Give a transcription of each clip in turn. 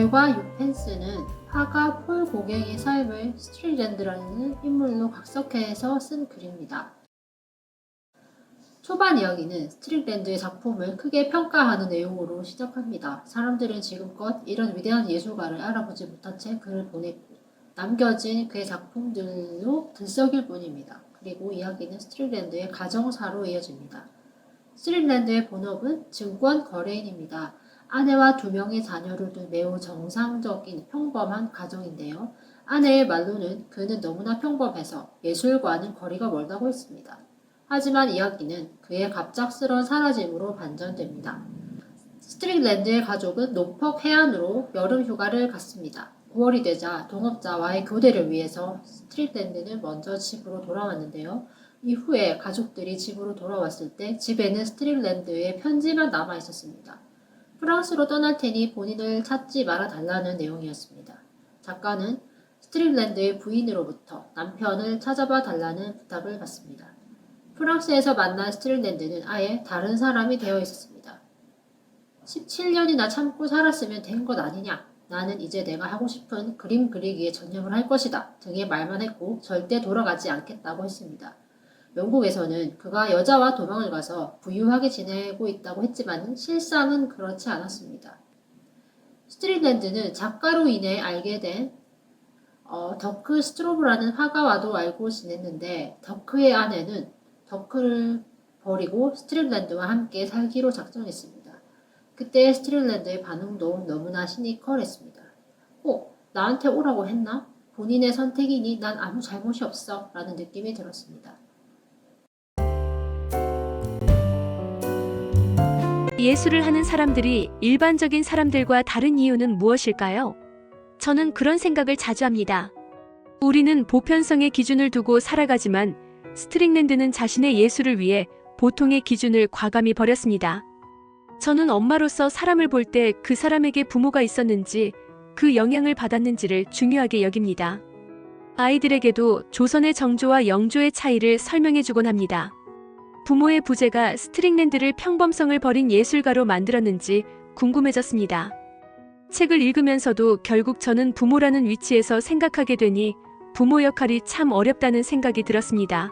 아내와 유펜스는 화가 폴 고갱의 삶을 스트릭랜드라는 인물로 각색해서 쓴 글입니다. 초반 이야기는 스트릭랜드의 작품을 크게 평가하는 내용으로 시작합니다. 사람들은 지금껏 이런 위대한 예술가를 알아보지 못한 채 글을 보냈고 남겨진 그의 작품들로 들썩일 뿐입니다. 그리고 이야기는 스트릭랜드의 가정사로 이어집니다. 스트릭랜드의 본업은 증권 거래인입니다. 아내와 2명의 자녀를 둔 매우 정상적인 평범한 가정인데요. 아내의 말로는 그는 너무나 평범해서 예술과는 거리가 멀다고 했습니다. 하지만 이야기는 그의 갑작스러운 사라짐으로 반전됩니다. 스트릭랜드의 가족은 노퍽 해안으로 여름 휴가를 갔습니다. 9월이 되자 동업자와의 교대를 위해서 스트릭랜드는 먼저 집으로 돌아왔는데요. 이후에 가족들이 집으로 돌아왔을 때 집에는 스트릭랜드의 편지만 남아 있었습니다. 프랑스로 떠날 테니 본인을 찾지 말아달라는 내용이었습니다. 작가는 스트릭랜드의 부인으로부터 남편을 찾아봐 달라는 부탁을 받습니다. 프랑스에서 만난 스트릭랜드는 아예 다른 사람이 되어 있었습니다. 17년이나 참고 살았으면 된 것 아니냐. 나는 이제 내가 하고 싶은 그림 그리기에 전념을 할 것이다 등의 말만 했고 절대 돌아가지 않겠다고 했습니다. 영국에서는 그가 여자와 도망을 가서 부유하게 지내고 있다고 했지만 실상은 그렇지 않았습니다. 스트릭랜드는 작가로 인해 알게 된 더크 스트로브라는 화가와도 알고 지냈는데 더크의 아내는 더크를 버리고 스트릭랜드와 함께 살기로 작정했습니다. 그때 스트릭랜드의 반응도 너무나 시니컬했습니다. 나한테 오라고 했나? 본인의 선택이니 난 아무 잘못이 없어 라는 느낌이 들었습니다. 예술을 하는 사람들이 일반적인 사람들과 다른 이유는 무엇일까요? 저는 그런 생각을 자주 합니다. 우리는 보편성의 기준을 두고 살아가지만 스트릭랜드는 자신의 예술을 위해 보통의 기준을 과감히 버렸습니다. 저는 엄마로서 사람을 볼 때 그 사람에게 부모가 있었는지 그 영향을 받았는지를 중요하게 여깁니다. 아이들에게도 조선의 정조와 영조의 차이를 설명해주곤 합니다. 부모의 부재가 스트릭랜드를 평범성을 버린 예술가로 만들었는지 궁금해졌습니다. 책을 읽으면서도 결국 저는 부모라는 위치에서 생각하게 되니 부모 역할이 참 어렵다는 생각이 들었습니다.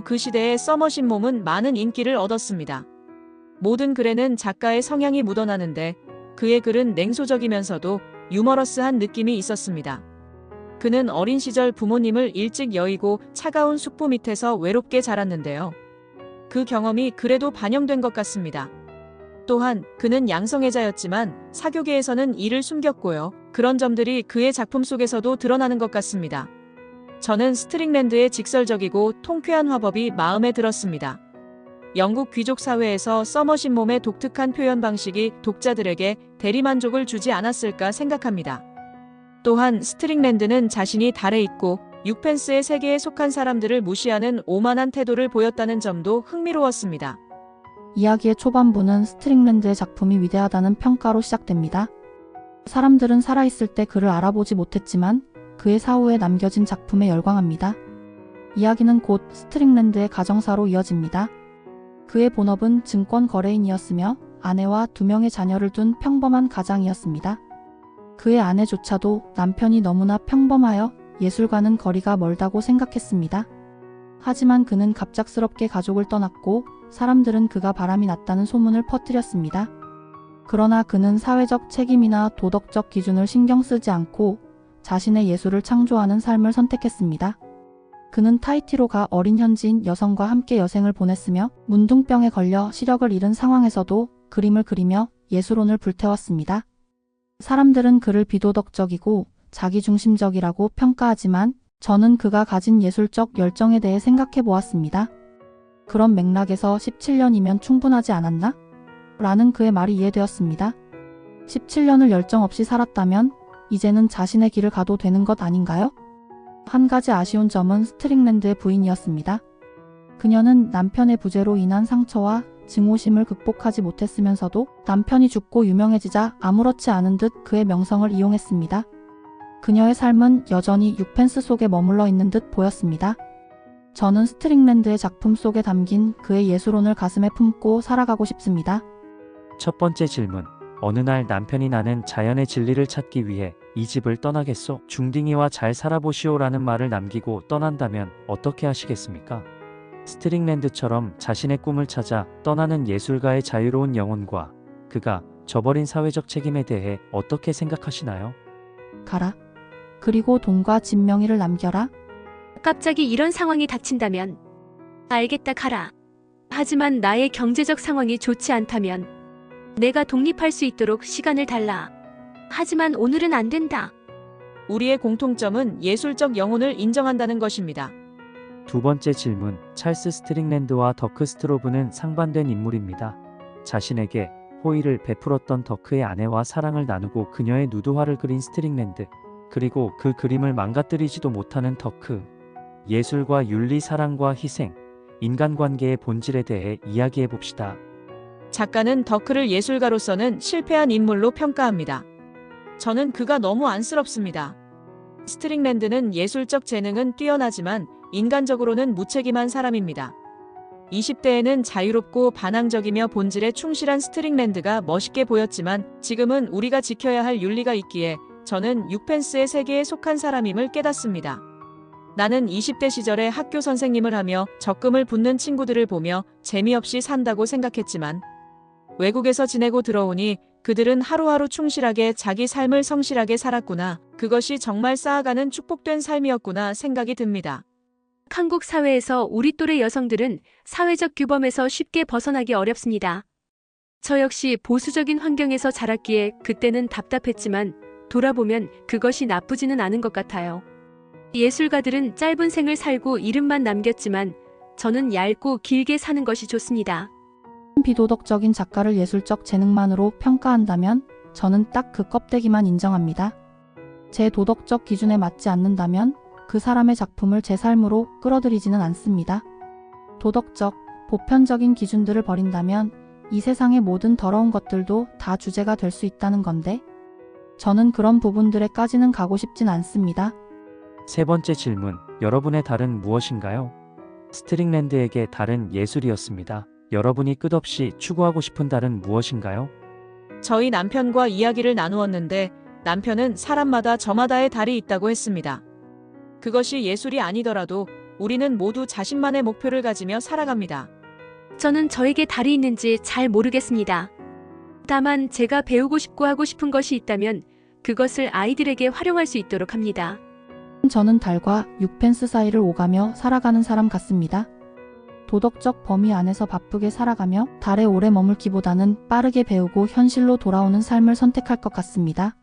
그 시대의 서머신 몸은 많은 인기를 얻었습니다. 모든 글에는 작가의 성향이 묻어나는데 그의 글은 냉소적이면서도 유머러스한 느낌이 있었습니다. 그는 어린 시절 부모님을 일찍 여의고 차가운 숙부 밑에서 외롭게 자랐는데요. 그 경험이 글에도 반영된 것 같습니다. 또한 그는 양성애자였지만 사교계에서는 이를 숨겼고요. 그런 점들이 그의 작품 속에서도 드러나는 것 같습니다. 저는 스트릭랜드의 직설적이고 통쾌한 화법이 마음에 들었습니다. 영국 귀족 사회에서 서머신 몸의 독특한 표현 방식이 독자들에게 대리만족을 주지 않았을까 생각합니다. 또한 스트릭랜드는 자신이 달에 있고 유펜스의 세계에 속한 사람들을 무시하는 오만한 태도를 보였다는 점도 흥미로웠습니다. 이야기의 초반부는 스트릭랜드의 작품이 위대하다는 평가로 시작됩니다. 사람들은 살아있을 때 그를 알아보지 못했지만 그의 사후에 남겨진 작품에 열광합니다. 이야기는 곧 스트릭랜드의 가정사로 이어집니다. 그의 본업은 증권 거래인이었으며 아내와 2명의 자녀를 둔 평범한 가장이었습니다. 그의 아내조차도 남편이 너무나 평범하여 예술과는 거리가 멀다고 생각했습니다. 하지만 그는 갑작스럽게 가족을 떠났고 사람들은 그가 바람이 났다는 소문을 퍼뜨렸습니다. 그러나 그는 사회적 책임이나 도덕적 기준을 신경 쓰지 않고 자신의 예술을 창조하는 삶을 선택했습니다. 그는 타히티로가 어린 현지인 여성과 함께 여생을 보냈으며 문둥병에 걸려 시력을 잃은 상황에서도 그림을 그리며 예술혼을 불태웠습니다. 사람들은 그를 비도덕적이고 자기중심적이라고 평가하지만 저는 그가 가진 예술적 열정에 대해 생각해 보았습니다. 그런 맥락에서 17년이면 충분하지 않았나? 라는 그의 말이 이해되었습니다. 17년을 열정 없이 살았다면 이제는 자신의 길을 가도 되는 것 아닌가요? 한 가지 아쉬운 점은 스트릭랜드의 부인이었습니다. 그녀는 남편의 부재로 인한 상처와 증오심을 극복하지 못했으면서도 남편이 죽고 유명해지자 아무렇지 않은 듯 그의 명성을 이용했습니다. 그녀의 삶은 여전히 유펜스 속에 머물러 있는 듯 보였습니다. 저는 스트릭랜드의 작품 속에 담긴 그의 예술혼을 가슴에 품고 살아가고 싶습니다. 첫 번째 질문. 어느 날 남편이 나는 자연의 진리를 찾기 위해 이 집을 떠나겠소. 중딩이와 잘 살아보시오라는 말을 남기고 떠난다면 어떻게 하시겠습니까? 스트링랜드처럼 자신의 꿈을 찾아 떠나는 예술가의 자유로운 영혼과 그가 저버린 사회적 책임에 대해 어떻게 생각하시나요? 가라. 그리고 돈과 집 명의를 남겨라. 갑자기 이런 상황이 닥친다면 알겠다 가라. 하지만 나의 경제적 상황이 좋지 않다면 내가 독립할 수 있도록 시간을 달라. 하지만 오늘은 안 된다. 우리의 공통점은 예술적 영혼을 인정한다는 것입니다. 두 번째 질문, 찰스 스트링랜드와 더크 스트로브는 상반된 인물입니다. 자신에게 호의를 베풀었던 더크의 아내와 사랑을 나누고 그녀의 누드화를 그린 스트링랜드, 그리고 그 그림을 망가뜨리지도 못하는 더크. 예술과 윤리, 사랑과 희생, 인간관계의 본질에 대해 이야기해봅시다. 작가는 더크를 예술가로서는 실패한 인물로 평가합니다. 저는 그가 너무 안쓰럽습니다. 스트링랜드는 예술적 재능은 뛰어나지만 인간적으로는 무책임한 사람입니다. 20대에는 자유롭고 반항적이며 본질에 충실한 스트링랜드가 멋있게 보였지만 지금은 우리가 지켜야 할 윤리가 있기에 저는 육펜스의 세계에 속한 사람임을 깨닫습니다. 나는 20대 시절에 학교 선생님을 하며 적금을 붓는 친구들을 보며 재미없이 산다고 생각했지만 외국에서 지내고 들어오니 그들은 하루하루 충실하게 자기 삶을 성실하게 살았구나. 그것이 정말 쌓아가는 축복된 삶이었구나 생각이 듭니다. 한국 사회에서 우리 또래 여성들은 사회적 규범에서 쉽게 벗어나기 어렵습니다. 저 역시 보수적인 환경에서 자랐기에 그때는 답답했지만 돌아보면 그것이 나쁘지는 않은 것 같아요. 예술가들은 짧은 생을 살고 이름만 남겼지만 저는 얇고 길게 사는 것이 좋습니다. 비도덕적인 작가를 예술적 재능만으로 평가한다면 저는 딱 그 껍데기만 인정합니다. 제 도덕적 기준에 맞지 않는다면 그 사람의 작품을 제 삶으로 끌어들이지는 않습니다. 도덕적, 보편적인 기준들을 버린다면 이 세상의 모든 더러운 것들도 다 주제가 될 수 있다는 건데 저는 그런 부분들에까지는 가고 싶진 않습니다. 세 번째 질문, 여러분의 달은 무엇인가요? 스트링랜드에게 달은 예술이었습니다. 여러분이 끝없이 추구하고 싶은 달은 무엇인가요? 저희 남편과 이야기를 나누었는데 남편은 사람마다 저마다의 달이 있다고 했습니다. 그것이 예술이 아니더라도 우리는 모두 자신만의 목표를 가지며 살아갑니다. 저는 저에게 달이 있는지 잘 모르겠습니다. 다만 제가 배우고 싶고 하고 싶은 것이 있다면 그것을 아이들에게 활용할 수 있도록 합니다. 저는 달과 육펜스 사이를 오가며 살아가는 사람 같습니다. 도덕적 범위 안에서 바쁘게 살아가며 달에 오래 머물기보다는 빠르게 배우고 현실로 돌아오는 삶을 선택할 것 같습니다.